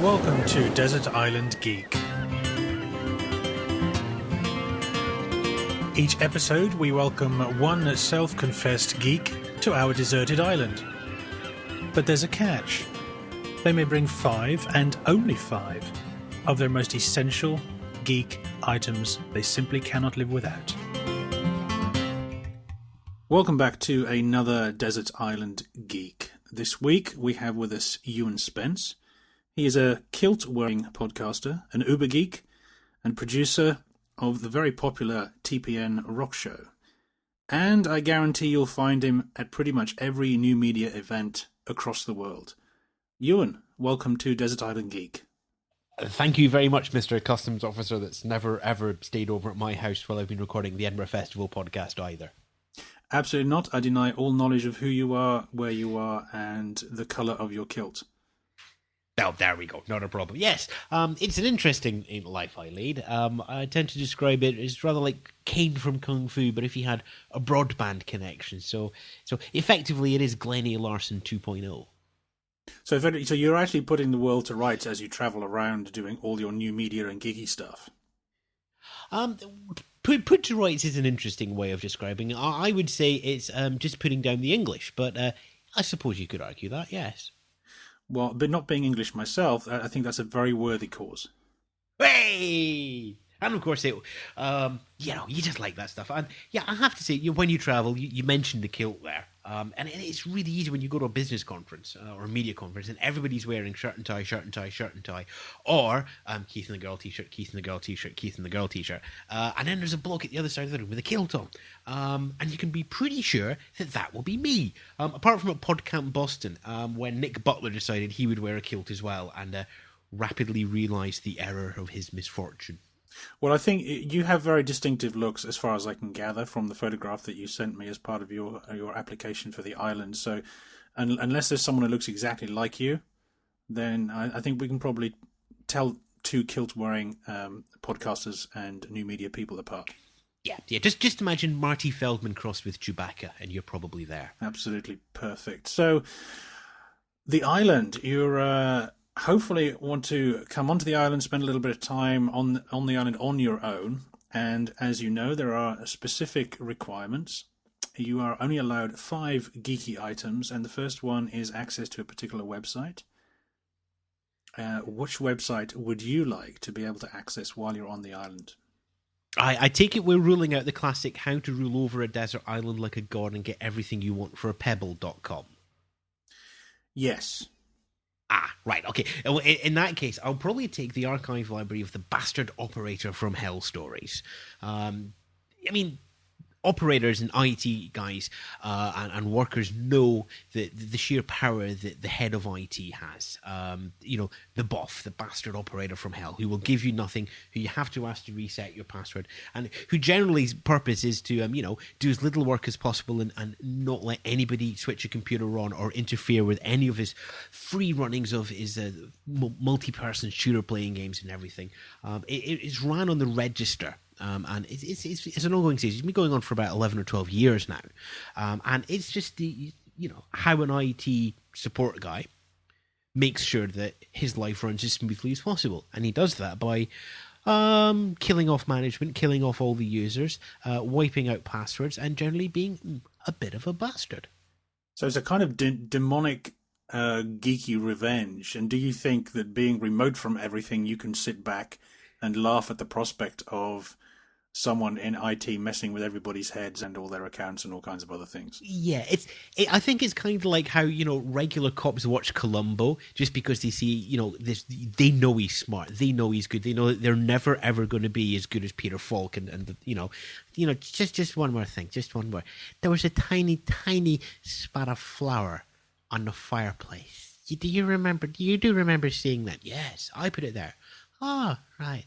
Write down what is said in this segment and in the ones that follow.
Welcome to Desert Island Geek. Each episode we welcome one self-confessed geek to our deserted island. But there's a catch. They may bring 5, and only 5, of their most essential geek items they simply cannot live without. Welcome back to another Desert Island Geek. This week we have with us Ewan Spence. He is a kilt-wearing podcaster, an uber-geek, and producer of the very popular TPN Rock show. And I guarantee you'll find him at pretty much every new media event across the world. Ewan, welcome to Desert Island Geek. Thank you very much, Mr. Customs Officer that's never ever stayed over at my house while I've been recording the Edinburgh Festival podcast either. Absolutely not. I deny all knowledge of who you are, where you are, and the colour of your kilt. Oh, there we go. Not a problem. Yes, it's an interesting life I lead. I tend to describe it as rather like Kane from Kung Fu, but if he had a broadband connection. So effectively, it is Glenn A. Larson 2.0. So you're actually putting the world to rights as you travel around doing all your new media and geeky stuff. Put to rights is an interesting way of describing it. I would say it's just putting down the English, but I suppose you could argue that, yes. Well, but not being English myself, I think that's a very worthy cause. Hey! And of course, you just like that stuff. And yeah, I have to say, when you travel, you mentioned the kilt there. And it's really easy when you go to a business conference or a media conference and everybody's wearing shirt and tie, shirt and tie, shirt and tie. Or Keith and the girl t-shirt, Keith and the girl t-shirt, Keith and the girl t-shirt. And then there's a bloke at the other side of the room with a kilt on. And you can be pretty sure that will be me. Apart from at PodCamp Boston, when Nick Butler decided he would wear a kilt as well and rapidly realised the error of his misfortune. Well, I think you have very distinctive looks as far as I can gather from the photograph that you sent me as part of your application for the island. So unless there's someone who looks exactly like you, then I think we can probably tell two kilt-wearing podcasters and new media people apart. Yeah. Just imagine Marty Feldman crossed with Chewbacca, and you're probably there. Absolutely perfect. So the island, you're... hopefully want to come onto the island, spend a little bit of time on the island on your own. And as you know, there are specific requirements. You are only allowed 5 geeky items, and the first one is access to a particular website. Which website would you like to be able to access while you're on the island? I take it we're ruling out the classic how to rule over a desert island like a god and get everything you want for a pebble.com. Yes. Right, okay. In that case, I'll probably take the archive library of the Bastard Operator from Hell stories. Operators and IT guys and workers know the sheer power that the head of IT has. The Boff, the Bastard Operator from Hell, who will give you nothing, who you have to ask to reset your password, and who generally's purpose is to, do as little work as possible and not let anybody switch a computer on or interfere with any of his free runnings of his multi-person shooter playing games and everything. It's ran on the register. And it's an ongoing series. It's been going on for about 11 or 12 years now. And it's just how an IT support guy makes sure that his life runs as smoothly as possible. And he does that by killing off management, killing off all the users, wiping out passwords, and generally being a bit of a bastard. So it's a kind of demonic geeky revenge. And do you think that being remote from everything, you can sit back and laugh at the prospect of someone in IT messing with everybody's heads and all their accounts and all kinds of other things? Yeah, I think it's kind of like how, regular cops watch Columbo just because they see, they know he's smart, they know he's good, they know that they're never ever going to be as good as Peter Falk and just one more thing, just one more. There was a tiny, tiny spot of flour on the fireplace. You do remember seeing that? Yes, I put it there. Oh, right.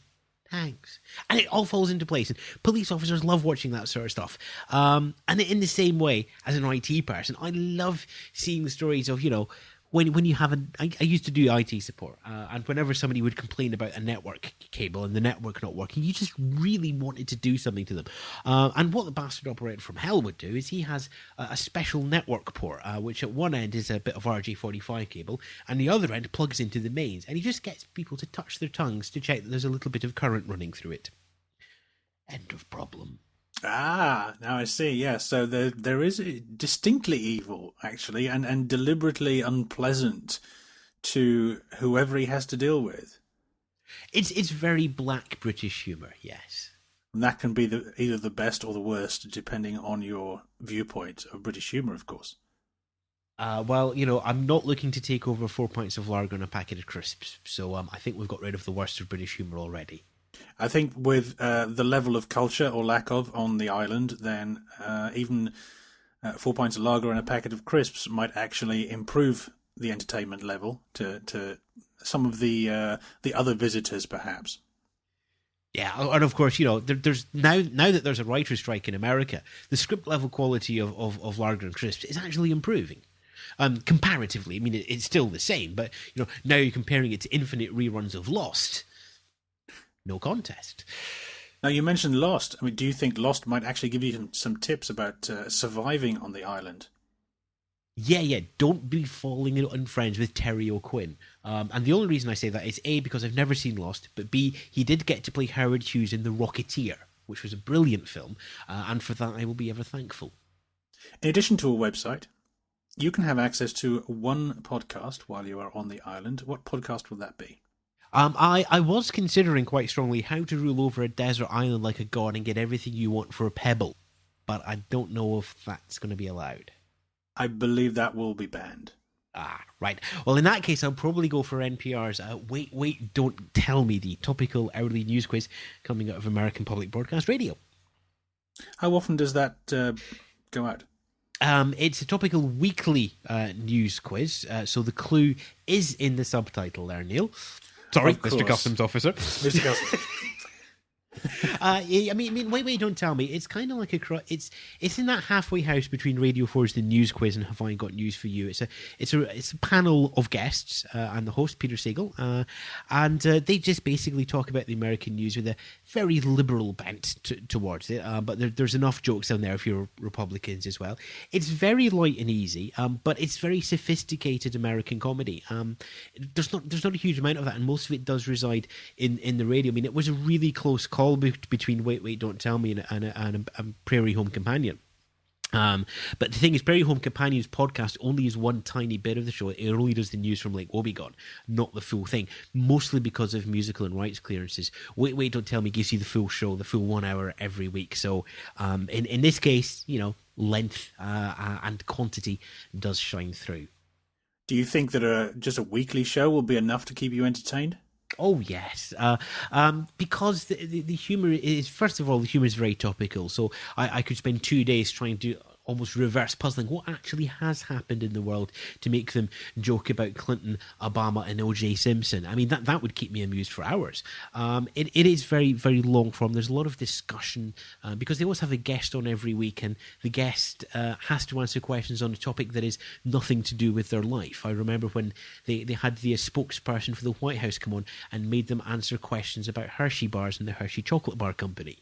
Thanks. And it all falls into place. And police officers love watching that sort of stuff. And in the same way, as an IT person, I love seeing the stories of, when you have I used to do IT support, and whenever somebody would complain about a network cable and the network not working, you just really wanted to do something to them. And what the bastard operator from hell would do is he has a special network port, which at one end is a bit of RJ45 cable, and the other end plugs into the mains, and he just gets people to touch their tongues to check that there's a little bit of current running through it. End of problem. Ah, now I see. Yeah, so there is distinctly evil, actually, and deliberately unpleasant to whoever he has to deal with. It's very black British humour, yes. And that can be either the best or the worst, depending on your viewpoint of British humour, of course. Well, I'm not looking to take over 4 pints of lager and a packet of crisps, so I think we've got rid of the worst of British humour already. I think with the level of culture or lack of on the island, then even 4 pints of lager and a packet of crisps might actually improve the entertainment level to some of the other visitors, perhaps. Yeah, and of course, there's now that there's a writer's strike in America, the script level quality of lager and crisps is actually improving. Comparatively, I mean, it's still the same, but now you're comparing it to infinite reruns of Lost. No contest. Now, you mentioned Lost. I mean, do you think Lost might actually give you some tips about surviving on the island? Yeah. Don't be falling in friends with Terry O'Quinn. And the only reason I say that is A, because I've never seen Lost, but B, he did get to play Howard Hughes in The Rocketeer, which was a brilliant film, and for that I will be ever thankful. In addition to a website, you can have access to one podcast while you are on the island. What podcast will that be? I was considering quite strongly how to rule over a desert island like a god and get everything you want for a pebble, but I don't know if that's going to be allowed. I believe that will be banned. Ah, right. Well, in that case, I'll probably go for NPR's Wait, Don't Tell Me, the topical hourly news quiz coming out of American Public Broadcast Radio. How often does that go out? It's a topical weekly news quiz, so the clue is in the subtitle there, Neil. Sorry, Mr. Customs Officer. Mr. Customs. I mean, wait, don't tell me. It's kind of like it's in that halfway house between Radio 4's The News Quiz and Have I Got News for You. It's a panel of guests and the host Peter Sagal, and they just basically talk about the American news with a very liberal bent towards it. But there's enough jokes down there if you're Republicans as well. It's very light and easy, but it's very sophisticated American comedy. There's not a huge amount of that, and most of it does reside in the radio. I mean, it was a really close call between Wait, Don't Tell Me and a Prairie Home Companion. But the thing is, Prairie Home Companion's podcast only is one tiny bit of the show. It only does the news from Lake Wobegon, not the full thing, mostly because of musical and rights clearances. Wait, Don't Tell Me gives you the full show, the full 1 hour every week. So in this case, length and quantity does shine through. Do you think that just a weekly show will be enough to keep you entertained? Oh yes, because the humour is, first of all, the humour is very topical. So I could spend 2 days trying to almost reverse puzzling what actually has happened in the world to make them joke about Clinton, Obama, and O.J. Simpson. I mean, that would keep me amused for hours. It is very, very long form. There's a lot of discussion because they always have a guest on every week, and the guest has to answer questions on a topic that is nothing to do with their life. I remember when they had the spokesperson for the White House come on and made them answer questions about Hershey bars and the Hershey Chocolate Bar Company.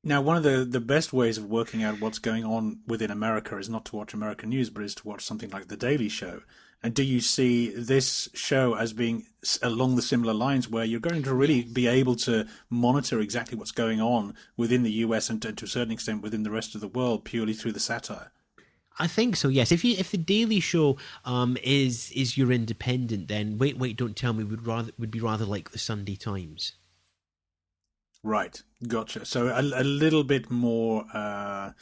Now, one of the best ways of working out what's going on within America is not to watch American news, but is to watch something like The Daily Show. And do you see this show as being along the similar lines where you're going to really be able to monitor exactly what's going on within the US and to a certain extent within the rest of the world purely through the satire? I think so, yes. If the Daily Show is your independent, then Wait, Don't Tell Me would be rather like the Sunday Times. Right, gotcha. So a little bit more, how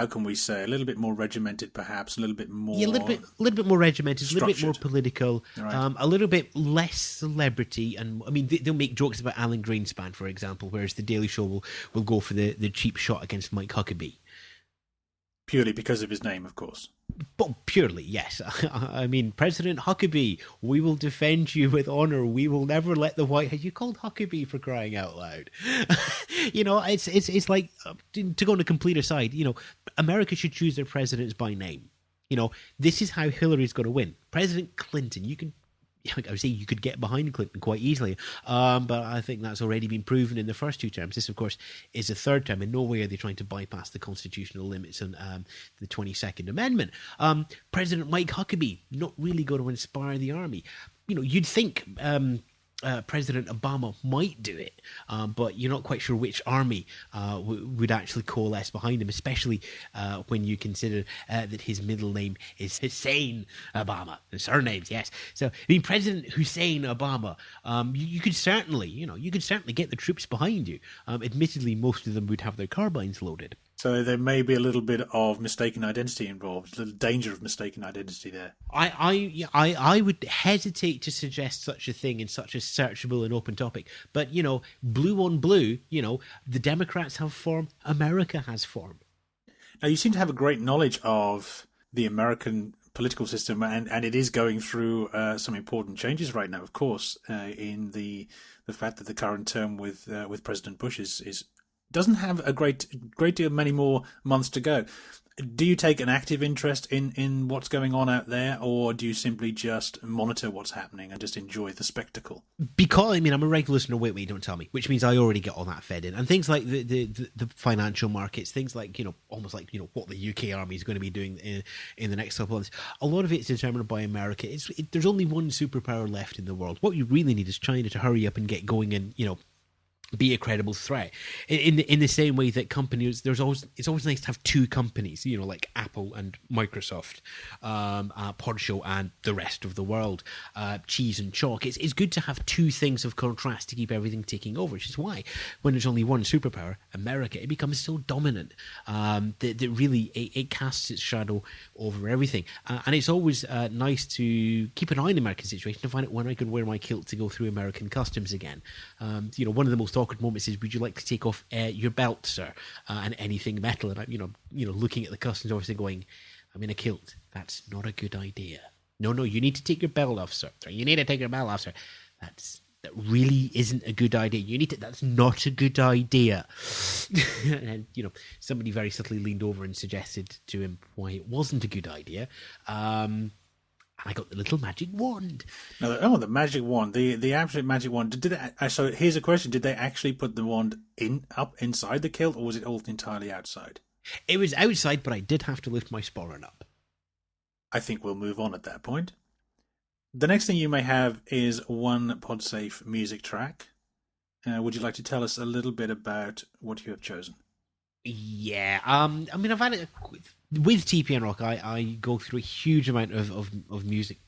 can we say, a little bit more regimented, perhaps, a little bit more... Yeah, a little bit more regimented, structured. A little bit more political, right. A little bit less celebrity. And I mean, they'll make jokes about Alan Greenspan, for example, whereas the Daily Show will go for the cheap shot against Mike Huckabee. Purely because of his name, of course. But purely, yes. I mean, President Huckabee, we will defend you with honour. We will never let the White House... You called Huckabee for crying out loud. It's like, to go on a complete aside, America should choose their presidents by name. This is how Hillary's going to win. President Clinton, I would say you could get behind Clinton quite easily, but I think that's already been proven in the first 2 terms. This, of course, is the 3rd term. In no way are they trying to bypass the constitutional limits on the 22nd Amendment. President Mike Huckabee, not really going to inspire the army. You'd think President Obama might do it, but you're not quite sure which army would actually coalesce behind him, especially when you consider that his middle name is Hussein Obama. The surnames, yes. So, President Hussein Obama, you could certainly get the troops behind you. Admittedly, most of them would have their carbines loaded. So there may be a little bit of mistaken identity involved, a little danger of mistaken identity there. I would hesitate to suggest such a thing in such a searchable and open topic. But, blue on blue, the Democrats have form, America has form. Now, you seem to have a great knowledge of the American political system, and it is going through some important changes right now, of course, in the fact that the current term with President Bush is doesn't have a great deal many more months to go. Do you take an active interest in what's going on out there, or do you simply just monitor what's happening and just enjoy the spectacle? Because I'm a regular listener. Wait, don't tell me. Which means I already get all that fed in, and things like the financial markets, things like almost like what the UK Army is going to be doing in the next couple of months. A lot of it's determined by America. There's only one superpower left in the world. What you really need is China to hurry up and get going and be a credible threat. In the same way that companies, it's always nice to have 2 companies, like Apple and Microsoft, Podshow and the rest of the world, cheese and chalk. It's good to have 2 things of contrast to keep everything taking over, which is why when there's only one superpower, America, it becomes so dominant that really it casts its shadow over everything. And it's always nice to keep an eye on the American situation to find out when I can wear my kilt to go through American customs again. One of the most awkward moments is, would you like to take off your belt, sir, and anything metal? And I'm, looking at the customs officer going, I'm in a kilt. That's not a good idea. No, you need to take your belt off, sir. You need to take your belt off, sir. That really isn't a good idea. That's not a good idea. And, somebody very subtly leaned over and suggested to him why it wasn't a good idea. I got the little magic wand. No, the magic wand, the absolute magic wand. So here's a question: did they actually put the wand up inside the kilt, or was it all entirely outside? It was outside, but I did have to lift my sporran up. I think we'll move on at that point. The next thing you may have is one PodSafe music track. Would you like to tell us a little bit about what you have chosen? Yeah, I've had it with TPN Rock. I go through a huge amount of music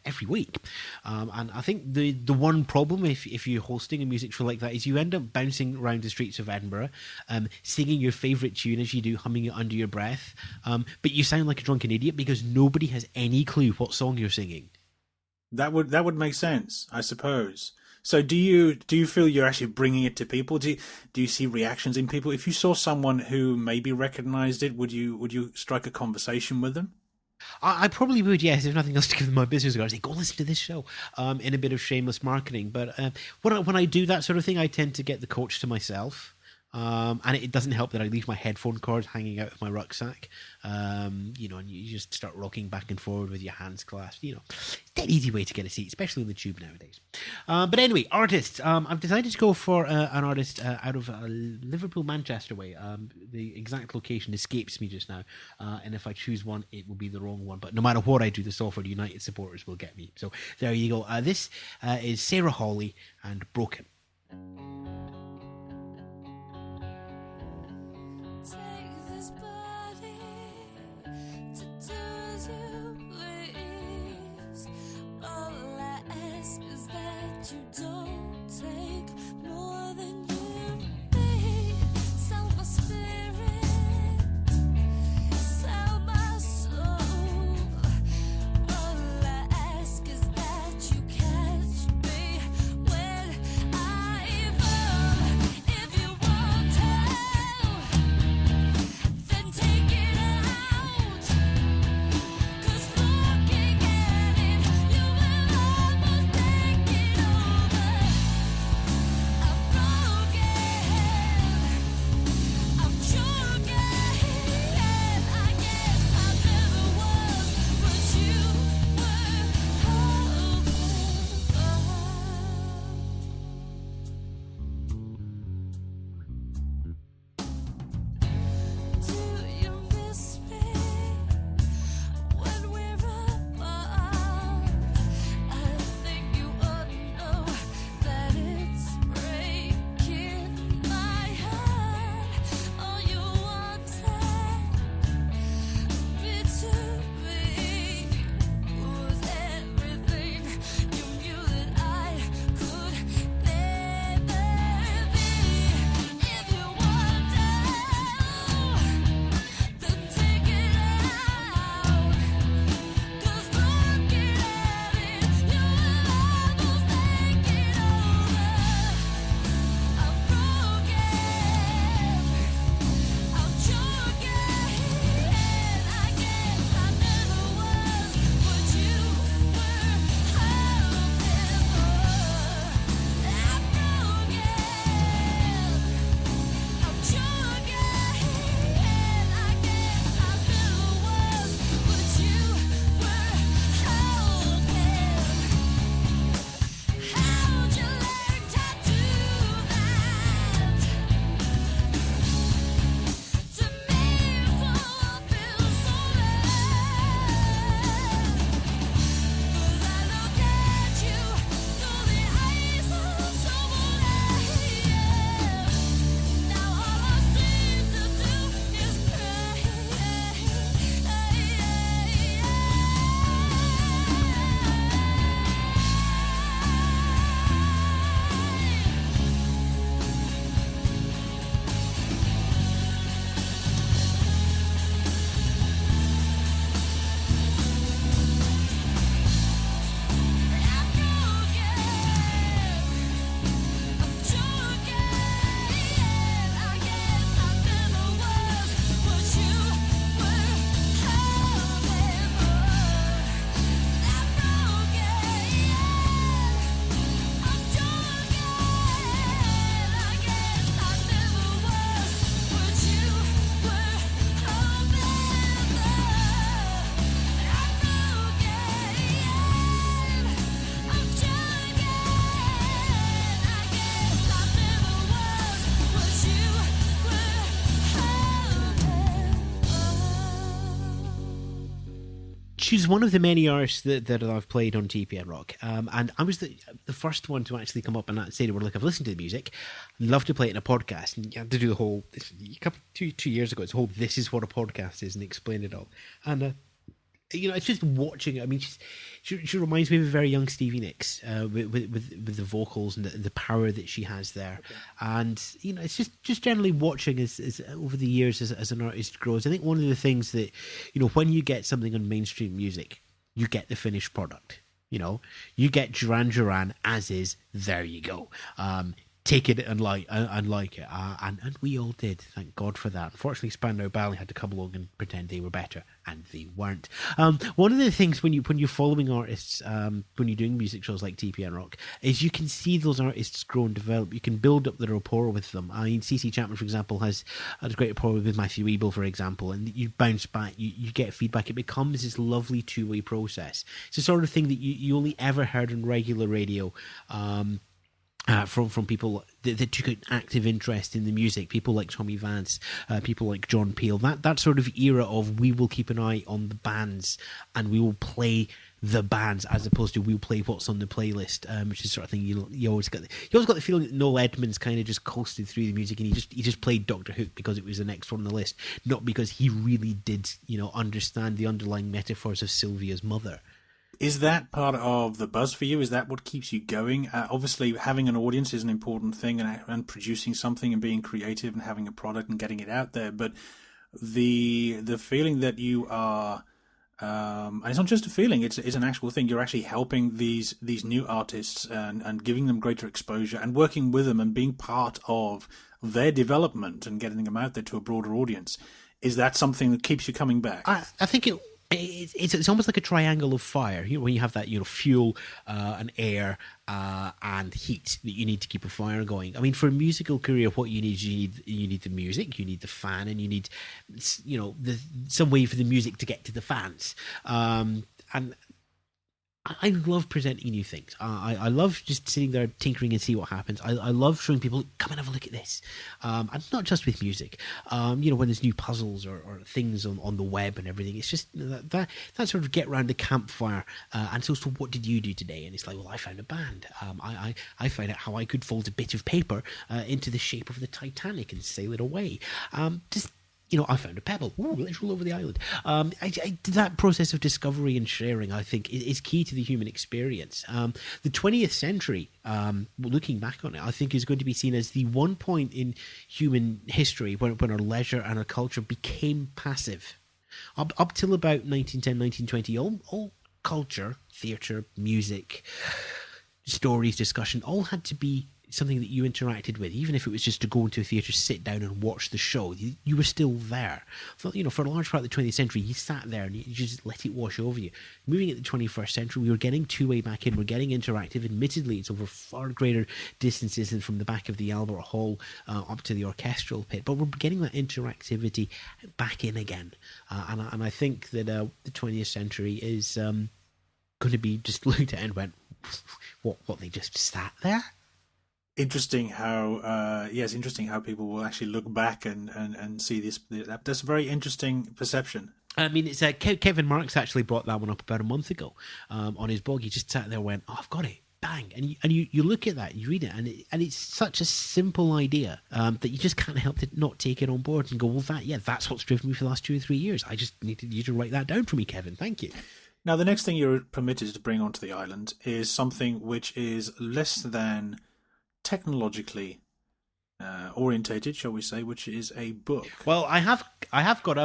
every week, and I think the one problem if you're hosting a music show like that is you end up bouncing around the streets of Edinburgh, singing your favourite tune as you do, humming it under your breath, but you sound like a drunken idiot because nobody has any clue what song you're singing. That would make sense, I suppose. So do you feel you're actually bringing it to people? Do you see reactions in people? If you saw someone who maybe recognised it, would you strike a conversation with them? I probably would, yes. If nothing else to give them my business card, I'd say, go listen to this show, in a bit of shameless marketing. But when I do that sort of thing, I tend to get the coach to myself. And it doesn't help that I leave my headphone cords hanging out of my rucksack, and you just start rocking back and forward with your hands clasped. It's that easy way to get a seat, especially in the tube nowadays. But anyway, artists. I've decided to go for an artist out of Liverpool, Manchester way. The exact location escapes me just now, and if I choose one, it will be the wrong one. But no matter what I do, the Salford United supporters will get me. So there you go. This is Sarah Hawley and Broken. She's one of the many artists that I've played on TPN Rock, and I was the first one to actually come up and say, "Well, look, I've listened to the music, I'd love to play it in a podcast." And you had to do the whole two years ago. It's the whole "this is what a podcast is" and explain it all. And it's just watching. I mean, she reminds me of a very young Stevie Nicks with the vocals and the power that she has there. Okay. And it's just generally watching as over the years as an artist grows. I think one of the things that when you get something on mainstream music, you get the finished product. You get Duran Duran as is. There you go. Take it and like it, and we all did. Thank God for that. Unfortunately, Spandau Ballet had to come along and pretend they were better, and they weren't. One of the things when you're following artists, when you're doing music shows like TPN Rock, is you can see those artists grow and develop. You can build up the rapport with them. I mean, CC Chapman, for example, has a great rapport with Matthew Ebel, for example, and you bounce back, you get feedback. It becomes this lovely two-way process. It's the sort of thing that you only ever heard on regular radio. From people that took an active interest in the music, people like Tommy Vance, people like John Peel, that sort of era of we will keep an eye on the bands and we will play the bands as opposed to we'll play what's on the playlist, which is the sort of thing you always got the feeling that Noel Edmonds kind of just coasted through the music and he just played Doctor Who because it was the next one on the list, not because he really did understand the underlying metaphors of Sylvia's mother. Is that part of the buzz for you? Is that what keeps you going? Obviously, having an audience is an important thing, and producing something and being creative and having a product and getting it out there. But the feeling that you are, and it's not just a feeling; it's an actual thing. You're actually helping these new artists and giving them greater exposure and working with them and being part of their development and getting them out there to a broader audience. Is that something that keeps you coming back? I think it's almost like a triangle of fire. When you have that, fuel and air and heat that you need to keep a fire going. I mean, for a musical career, what you need the music, you need the fan, and you need some way for the music to get to the fans. And I love presenting new things. I love just sitting there tinkering and see what happens. I love showing people, come and have a look at this. And not just with music. When there's new puzzles or things on the web and everything, it's just that sort of get round the campfire. And so what did you do today? And it's like, well, I found a band. I found out how I could fold a bit of paper into the shape of the Titanic and sail it away. I found a pebble. Ooh, let's roll over the island. That process of discovery and sharing, I think, is key to the human experience. The 20th century, looking back on it, I think is going to be seen as the one point in human history when our leisure and our culture became passive. Up till about 1910, 1920, all culture, theatre, music, stories, discussion, all had to be something that you interacted with, even if it was just to go into a theatre, sit down and watch the show. You were still there. For a large part of the 20th century, you sat there and you just let it wash over you. Moving at the 21st century, we were getting two-way back in. We're getting interactive. Admittedly, it's over far greater distances than from the back of the Albert Hall up to the orchestral pit, but we're getting that interactivity back in again. And I think that the 20th century is going to be just looked at and went, what, they just sat there? Interesting how people will actually look back and see this. That's a very interesting perception. I mean, it's Kevin Marks actually brought that one up about a month ago on his blog. He just sat there and went, "Oh, I've got it, bang!" And you look at that, you read it, and it's such a simple idea that you just can't help to not take it on board and go, "Well, that's what's driven me for the last 2 or 3 years. I just needed you to write that down for me, Kevin. Thank you." Now, the next thing you're permitted to bring onto the island is something which is less than technologically orientated, shall we say, which is a book. Well, I have got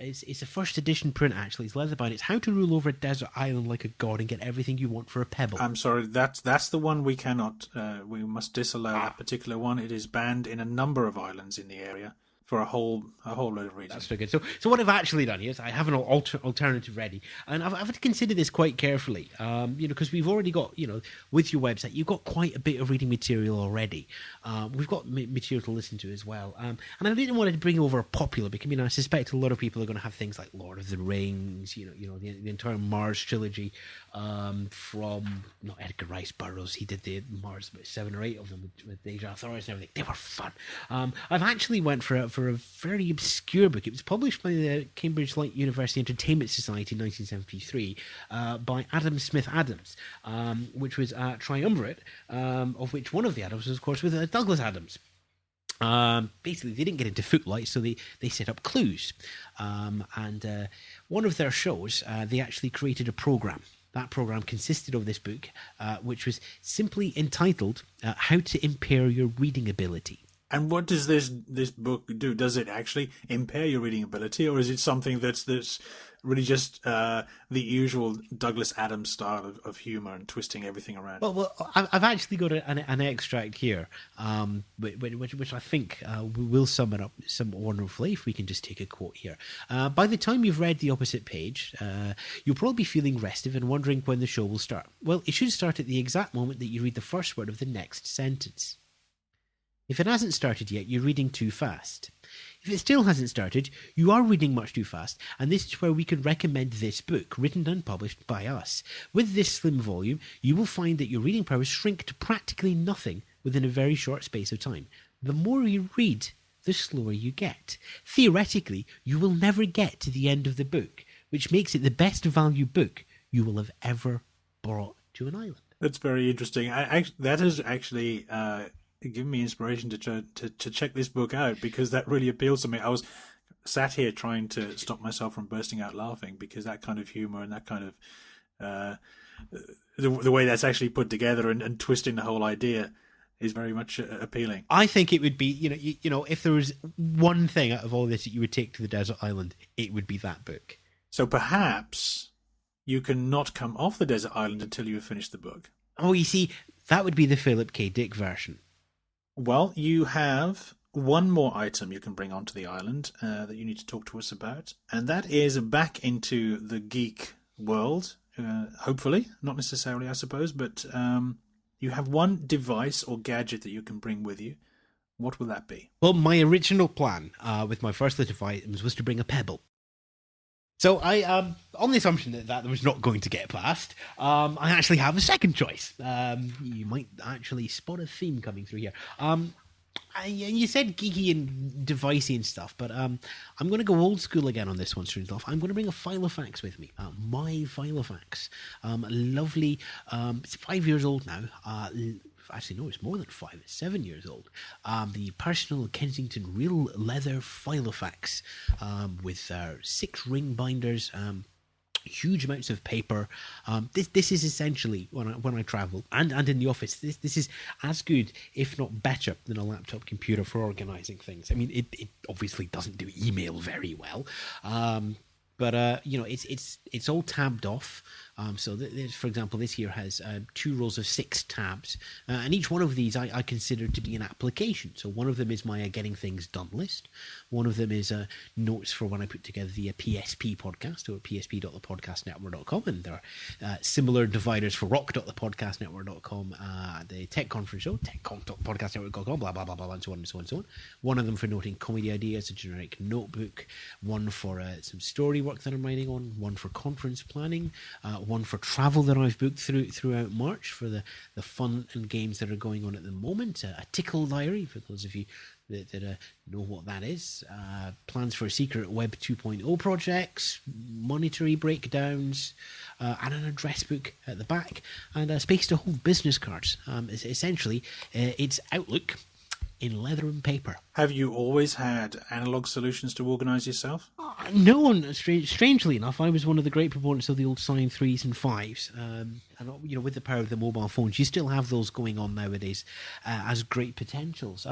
it's a first edition print actually. It's leatherbound. It's How to Rule Over a Desert Island Like a God and Get Everything You Want for a Pebble. I'm sorry, that's the one we cannot. We must disallow that particular one. It is banned in a number of islands in the area for a whole load of reasons. That's very good. So what I've actually done here is I have an alternative ready, and I've had to consider this quite carefully. Because we've already got, with your website, you've got quite a bit of reading material already. We've got material to listen to as well. And I didn't want to bring over a popular book. I mean, I suspect a lot of people are going to have things like Lord of the Rings, the entire Mars trilogy, from not Edgar Rice Burroughs. He did the Mars, about 7 or 8 of them with Deja Thoris and everything. They were fun. I've actually went for for a very obscure book. It was published by the Cambridge Light University Entertainment Society in 1973 by Adam Smith Adams, which was a triumvirate, of which one of the Adams was, of course, with Douglas Adams. Basically, they didn't get into Footlights, so they set up Clues. And one of their shows, they actually created a program. That program consisted of this book, which was simply entitled How to Impair Your Reading Ability. And what does this book do? Does it actually impair your reading ability, or is it something that's really just the usual Douglas Adams style of humour and twisting everything around? Well, I've actually got an extract here, which I think will sum it up somewhat wonderfully if we can just take a quote here. By the time you've read the opposite page, you'll probably be feeling restive and wondering when the show will start. Well, it should start at the exact moment that you read the first word of the next sentence. If it hasn't started yet, you're reading too fast. If it still hasn't started, you are reading much too fast, and this is where we can recommend this book, written and published by us. With this slim volume, you will find that your reading powers shrink to practically nothing within a very short space of time. The more you read, the slower you get. Theoretically, you will never get to the end of the book, which makes it the best value book you will have ever brought to an island. That's very interesting. That has actually given me inspiration to check this book out, because that really appeals to me. I was sat here trying to stop myself from bursting out laughing, because that kind of humour and that kind of the way that's actually put together and twisting the whole idea is very much appealing. I think it would be, you know, if there was one thing out of all this that you would take to the desert island, it would be that book. So perhaps you can not come off the desert island until you have finished the book. Oh, you see, that would be the Philip K. Dick version. Well, you have one more item you can bring onto the island that you need to talk to us about, and that is back into the geek world, hopefully, not necessarily, I suppose, but you have one device or gadget that you can bring with you. What will that be? Well, my original plan with my first lot of items was to bring a pebble. So I, on the assumption that was not going to get past, I actually have a second choice. You might actually spot a theme coming through here. You said geeky and devicey and stuff, but I'm going to go old school again on this one, strangely enough. I'm going to bring a Filofax with me. My Filofax. Lovely. It's 5 years old now. Actually, no, it's more than 5. It's 7 years old. The personal Kensington real leather Filofax with 6 ring binders, huge amounts of paper. This is essentially, when I travel and in the office, this is as good, if not better, than a laptop computer for organising things. I mean, it obviously doesn't do email very well. But you know, it's all tabbed off. So for example, this here has 2 rows of 6 tabs, and each one of these I consider to be an application. So one of them is my getting things done list. One of them is notes for when I put together the PSP podcast over psp.thepodcastnetwork.com, and there are similar dividers for rock.thepodcastnetwork.com, the Tech Conference show, techconf.podcastnetwork.com, blah blah blah blah, and so on and so on and so on. One of them for noting comedy ideas, a generic notebook. One for some story work that I'm writing on. One for conference planning. One for travel that I've booked throughout March for the fun and games that are going on at the moment. A tickle diary for those of you that know what that is. Plans for secret Web 2.0 projects, monetary breakdowns, and an address book at the back, and a space to hold business cards. Essentially, it's Outlook in leather and paper. Have you always had analog solutions to organise yourself? No, strangely enough, I was one of the great proponents of the old Sign 3s and 5s. And you know, with the power of the mobile phones, you still have those going on nowadays as great potentials.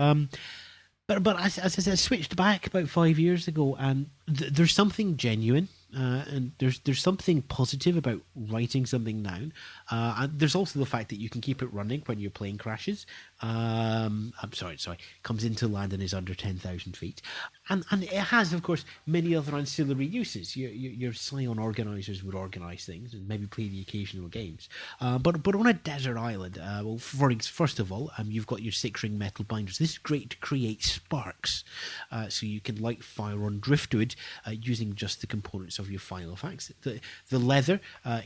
But as I said, I switched back about 5 years ago, and there's something genuine. And there's something positive about writing something down. And there's also the fact that you can keep it running when your plane crashes. I'm sorry, comes into land and is under 10,000 feet. And it has, of course, many other ancillary uses. Your Scion organisers would organise things and maybe play the occasional games. But on a desert island, well, first of all, you've got your 6-ring metal binders. This is great to create sparks. So you can light fire on driftwood using just the components of your Filofax. The leather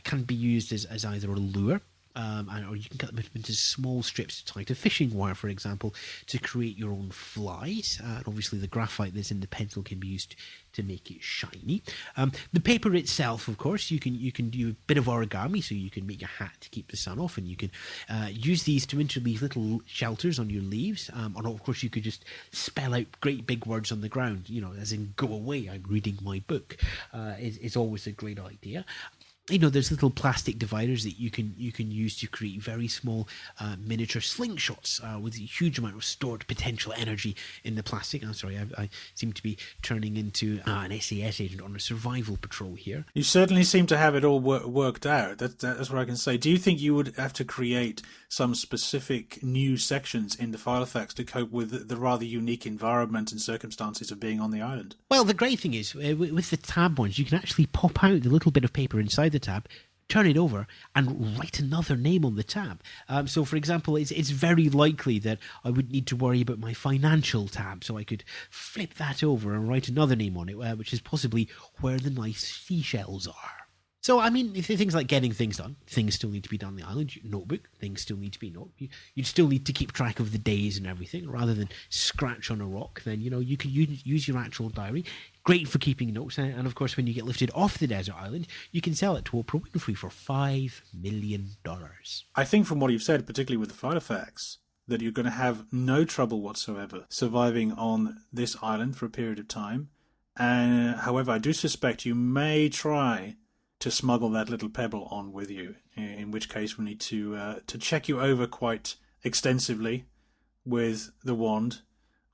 can be used as either a lure or you can cut them into small strips to tie to fishing wire, for example, to create your own flies. And obviously, the graphite that's in the pencil can be used to make it shiny. The paper itself, of course, you can do a bit of origami, so you can make a hat to keep the sun off, and you can use these to interleave little shelters on your leaves. Or of course, you could just spell out great big words on the ground, as in "Go away, I'm reading my book." Is always a great idea. There's little plastic dividers that you can use to create very small miniature slingshots with a huge amount of stored potential energy in the plastic. I'm sorry, I seem to be turning into an SAS agent on a survival patrol here. You certainly seem to have it all worked out. That's what I can say. Do you think you would have to create some specific new sections in the file effects to cope with the rather unique environment and circumstances of being on the island? Well, the great thing is, with the tab ones, you can actually pop out the little bit of paper inside the tab, turn it over, and write another name on the tab. So, for example, it's very likely that I would need to worry about my financial tab, so I could flip that over and write another name on it, which is possibly where the nice seashells are. So, I mean, if things like getting things done, things still need to be done on the island. Notebook, things still need to be noted. You'd still need to keep track of the days and everything, rather than scratch on a rock. Then, you could use your actual diary. Great for keeping notes. And, of course, when you get lifted off the desert island, you can sell it to Oprah Winfrey for $5 million. I think from what you've said, particularly with the file effects, that you're going to have no trouble whatsoever surviving on this island for a period of time. However, I do suspect you may try to smuggle that little pebble on with you, in which case we need to check you over quite extensively with the wand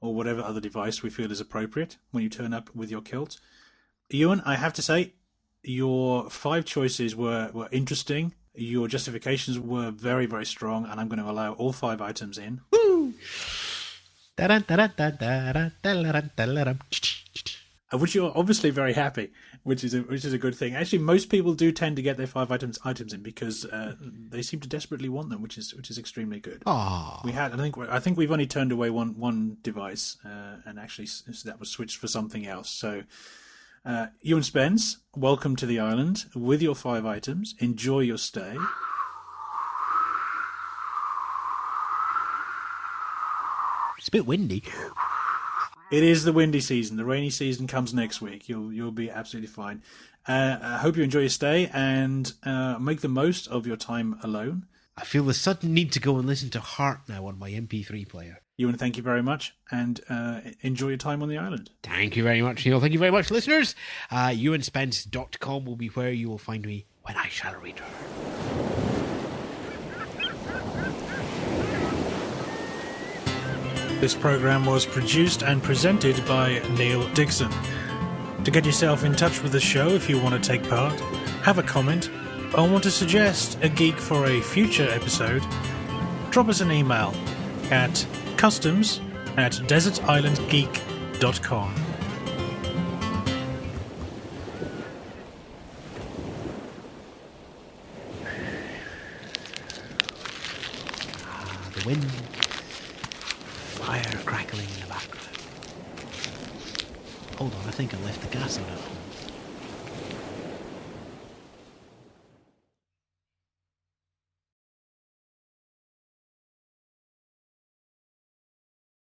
or whatever other device we feel is appropriate when you turn up with your kilt. Ewan, I have to say, your 5 choices were interesting. Your justifications were very, very strong, and I'm going to allow all 5 items in. Woo! Which you're obviously very happy, which is a good thing. Actually, most people do tend to get their 5 items in because they seem to desperately want them, which is extremely good. Aww. I think we've only turned away one device, and actually that was switched for something else. So, Ewan Spence, welcome to the island with your 5 items. Enjoy your stay. It's a bit windy. It is the windy season. The rainy season comes next week. You'll be absolutely fine. I hope you enjoy your stay and make the most of your time alone. I feel the sudden need to go and listen to Heart now on my MP3 player. Ewan, thank you very much, and enjoy your time on the island. Thank you very much, Neil. Thank you very much, listeners. ewanspence.com will be where you will find me when I shall return. This program was produced and presented by Neil Dixon. To get yourself in touch with the show if you want to take part, have a comment, or want to suggest a geek for a future episode, drop us an email at customs@desertislandgeek.com. The wind, fire crackling in the background. Hold on, I think I left the gas on at home.